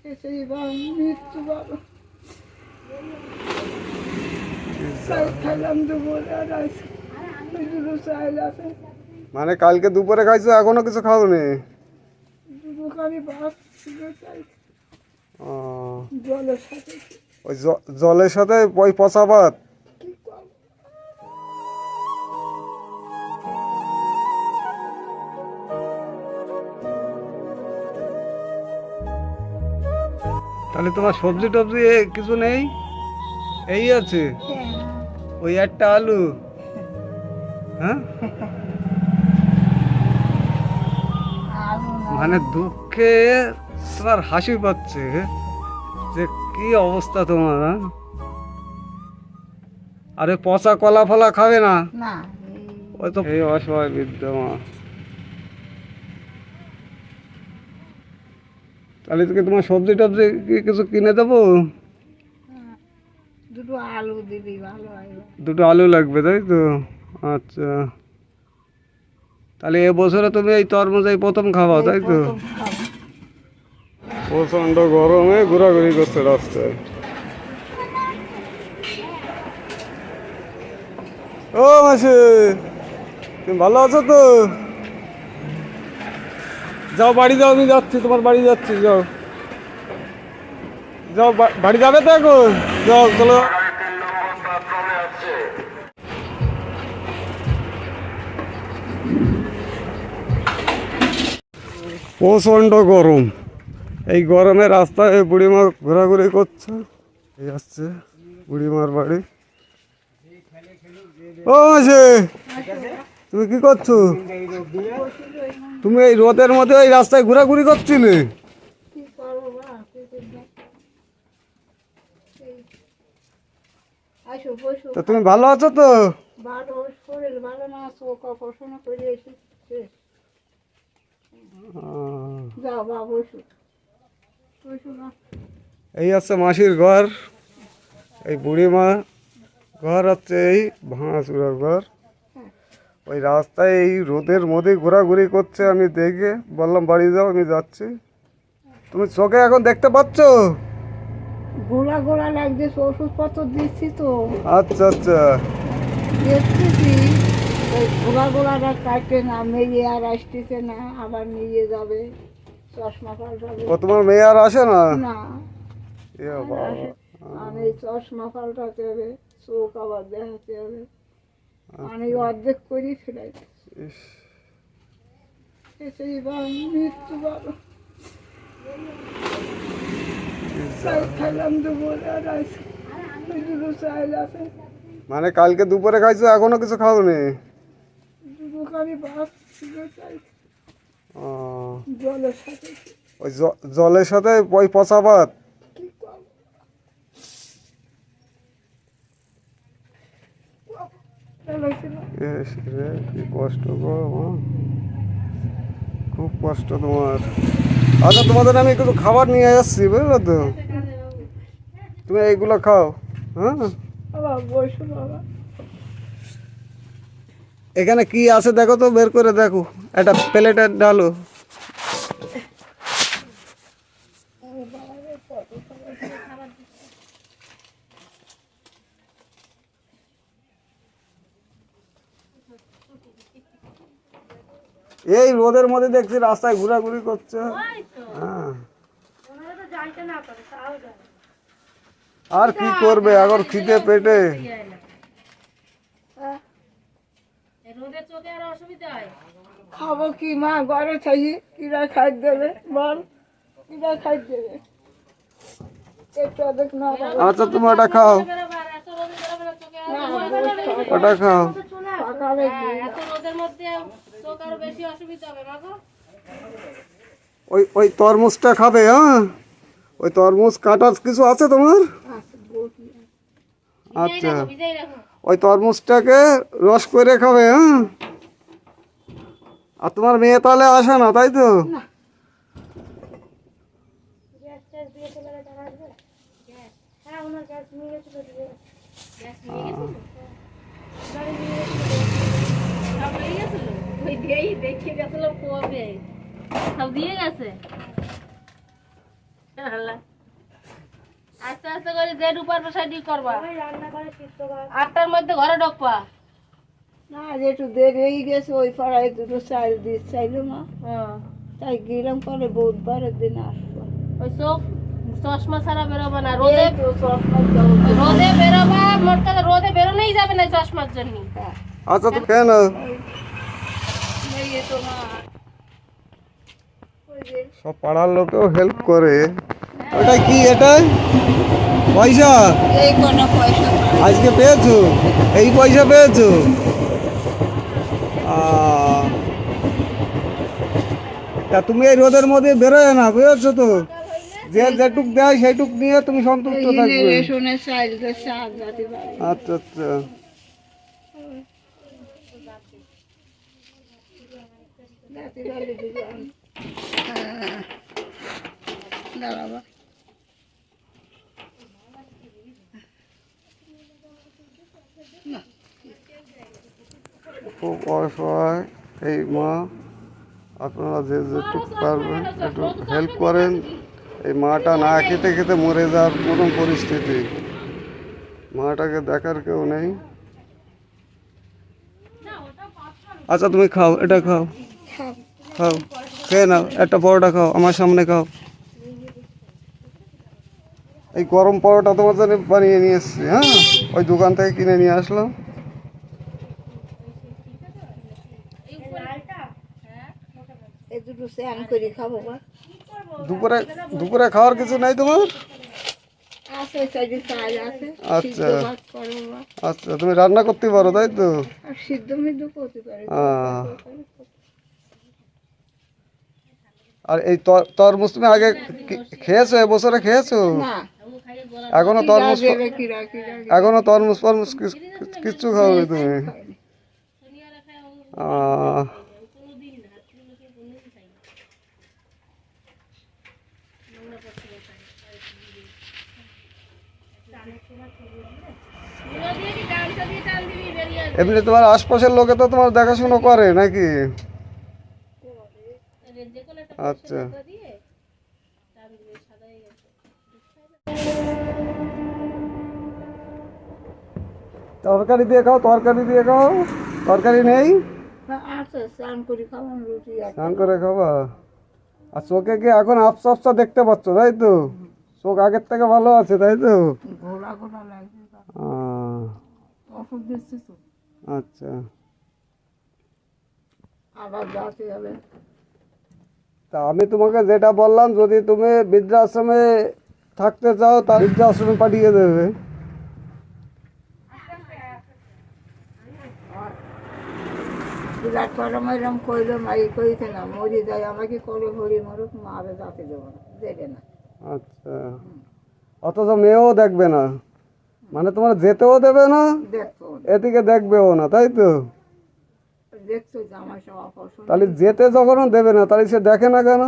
মৃত্যু বাবা খাইলাম দুপুরে আর দুটো চাইল আছে। মানে কালকে দুপুরে খাইছো, এখনো কিছু খাওনি? দুখানি ভাত চাই ও, জলের সাথে। ওই জলের সাথে ওই পচা ভাত? কি করবো? তাহলে তোমার সবজি টবজি কিছু নেই? এই আছে ওই একটা আলু। হ্যাঁ, মানে দুঃখে তোমার হাসি পাচ্ছে যে কি অবস্থা তোমার। হ্যাঁ, আরে পচা কলা ফলা খাবে না? না, ওই তো এই অসহায় বৃদ্ধ মা। তাহলে তোকে তোমার সবজি টবজি কিছু কিনে দেবো? দুটো আলু দিবি ভালো হয়। দুটো আলু লাগবে, তাই তো? আচ্ছা, তাহলে এবছরে তুমি এই তরমুজ এই প্রথম খাবা, তাই তো? প্রচন্ড গরমে ঘোরাঘুরি করছে রাস্তায়। ও মাসি, তুমি ভালো আছো তো? যাও বাড়ি যাও, আমি যাচ্ছি তোমার বাড়ি যাচ্ছি। যাও যাও, বাড়ি যাবে তো এখন? যাও চলো। প্রচণ্ড গরম, এই গরমে রাস্তায় বুড়িমা ঘোরাঘুরি করছে। এই আসছে বুড়িমার বাড়ি। ও মাসি, তুমি কি করছো? তুমি এই রোদের মধ্যে ওই রাস্তায় ঘোরাঘুরি করছিলে? কি করবো বা, আসো বসো। তা তুমি ভালো আছো তো? ভালো, শরীর ভালো না, চোখ অপারেশন করে এসেছে। যাও বা বসো, বসো না। এই হচ্ছে মাসির ঘর, এই বুড়িমা ঘর হচ্ছে এই ভাঙাচুরার ঘর। ওই রাস্তায় এই রোদের মধ্যে ঘোরাঘুরি করছে, আমি দেখে বললাম বাড়ি যাও, আমি যাচ্ছি। তুমি চোখে এখন দেখতে পাচ্ছ? গোলা গোলা লাগছে, ওষুধপত্র দিচ্ছি তো। আচ্ছা আচ্ছা, দেখতেছি ওই গোলা গোলাটা কাটে না, মেয়ে আর আসতেছে না, আবার নিয়ে যাবে, চশমা পাল্টাবে। ও তোমার মেয়ে আর আসে না? না, এ বাবা, আমি চশমা পাল্টাতে হবে, চোখ আবার দেখাতে হবে, আমি অর্ধেক করি ফেলাই। ইস, এসেই বা মৃত্যু বাবা খাইলাম দুপুরে আর দুটো চাইল আছে। মানে কালকে দুপুরে খাইছো, এখনো কিছু খাওনি? দুখানি ভাত চাই ও, জলের সাথে। ওই জলের সাথে ওই পচা ভাত? কি করবো? ইস রে, কি কষ্ট গো মা, খুব কষ্ট তোমার। আচ্ছা, তোমাদের আমি কিছু খাবার নিয়ে আসছি, বুঝলো তো? তুমি এইগুলো খাও। হ্যাঁ, বাবা বসো বাবা। এখানে কি আছে দেখো তো, বের করে দেখো, একটা প্লেটে ডালো। এই রোদের মধ্যে দেখছি রাস্তায় ঘোরাঘুরি করছে। হ্যাঁ, আর কি করবে এখন খিদে পেটে? খাবো কি মা, ঘরে থাকি কিরা খাই দেবে বল, কিরা খাই দেবে? একটু অর্ধেক না আচ্ছা, তুমি ওটা খাও, ওটা খাও। সকালে ওই ওই তরমুজটা খাবে? হ্যাঁ, ওই তরমুজ কাটার কিছু আছে তোমার? আচ্ছা, ওই তরমুজটাকে রস করে খাবে। হ্যাঁ, আর তোমার মেয়ে তাহলে আসে না, তাই তো? আস্তে আস্তে করে যে ডুপার সাইডি করবা 8টার মধ্যে ঘরে ঢোকবা। না যেটু দেরি হয়ে গেছে ওই পাড়ায় দুটো চাল দিস চাইলো মা, তাই গেলাম পরে বুধবারের দিন আসবো। ওই চোখ চশমা ছাড়া বেরোবা না, রোদে এই তো চশমার দাম। রোদে বেরোবা, মোট কথা রোদে বেরোনোই যাবে না চশমার জন্য। হ্যাঁ, আচ্ছা তো কেন এই যে তো মা, ওই যে সব পাড়ার লোকেও হেল্প করে। ওটা কি, এটা পয়সা এই কোনো পয়সা পাই। আজকে পেয়েছো? এই পয়সা পেয়েছো? তা তুমি এই রোদের মধ্যে বেরোয় না, বুঝেছো তো? যে যেটুক দেয় সেইটুক নিয়ে তুমি সন্তুষ্ট থাকবে। রেশনের চাল চাল যাতে পারি। আচ্ছা আচ্ছা। যাতে পারি দিলাম। হ্যাঁ, দাঁড়াবা। খুব অসহায় এই মা, আপনারা যে যেটুক পারবেন একটু হেল্প করেন। এই মাটা না খেতে খেতে মরে যাওয়ার কোনো পরিস্থিতি, মাটাকে দেখার কেউ নেই। আচ্ছা তুমি খাও, এটা খাও, খাও। খাও, খেয়ে নাও, একটা পরোটা খাও, আমার সামনে খাও। এই গরম পরোটা তোমার জন্য বানিয়ে নিয়ে এসছি, হ্যাঁ, ওই দোকান থেকে কিনে নিয়ে আসলাম। এই দুটো স্নান করে খাবো বা। দুপুরে দুপুরে খাওয়ার কিছু নাই তোমার? আছে চাইলে চাল আছে, আচ্ছা। সিদ্ধ ভাত করবো বা। আচ্ছা তুমি রান্না করতে পারো তাই তো? আর সিদ্ধ মিদ্ধ করতে পারি। আহ। আর এই তরমুজ তুমি আগে খেয়েছো, এবছরে খেয়েছো? না, এখনো তরমুজ কিরা এখনো তরমুজ ফরমুজ কিচ্ছু খাওনি তুমি? আহ, এমনি তোমার আশপাশের লোকে তো তোমার দেখাশুনো করে নাকি? আচ্ছা। তরকারি দিয়ে খাও, তরকারি দিয়ে খাও। তরকারি নেই? আছে, স্নান করে খাবো, রুটি আছে। স্নান করে খাবা। আর চোখে কি এখন আফসা আফসা দেখতে পাচ্ছ তাই তো? চোখ আগের থেকে ভালো আছে তাই তো? ঘোলা ঘোলা লাগছে, ওষুধ দিচ্ছি তো। আচ্ছা। আবার যাতে হবে। তা আমি তোমাকে যেটা বললাম, যদি তুমি বৃদ্ধাশ্রমে থাকতে চাও তা বৃদ্ধাশ্রমে পাঠিয়ে দেবে। বিরাট গরম এরম করলো মাই কইতে না, মরি যায় আমাকে করে ভরি মরুক, মারে যাতে দেবো না, দেবে না। আচ্ছা। অথচ মেয়েও দেখবে না, মানে তোমার যেতেও দেবে না, দেখতো এদিকে দেখবেও না তাই তো? দেখতো যে আমার সব অপছন্দ। তাহলে যেতে যখন দেবে না, তাহলে সে দেখে না কেন?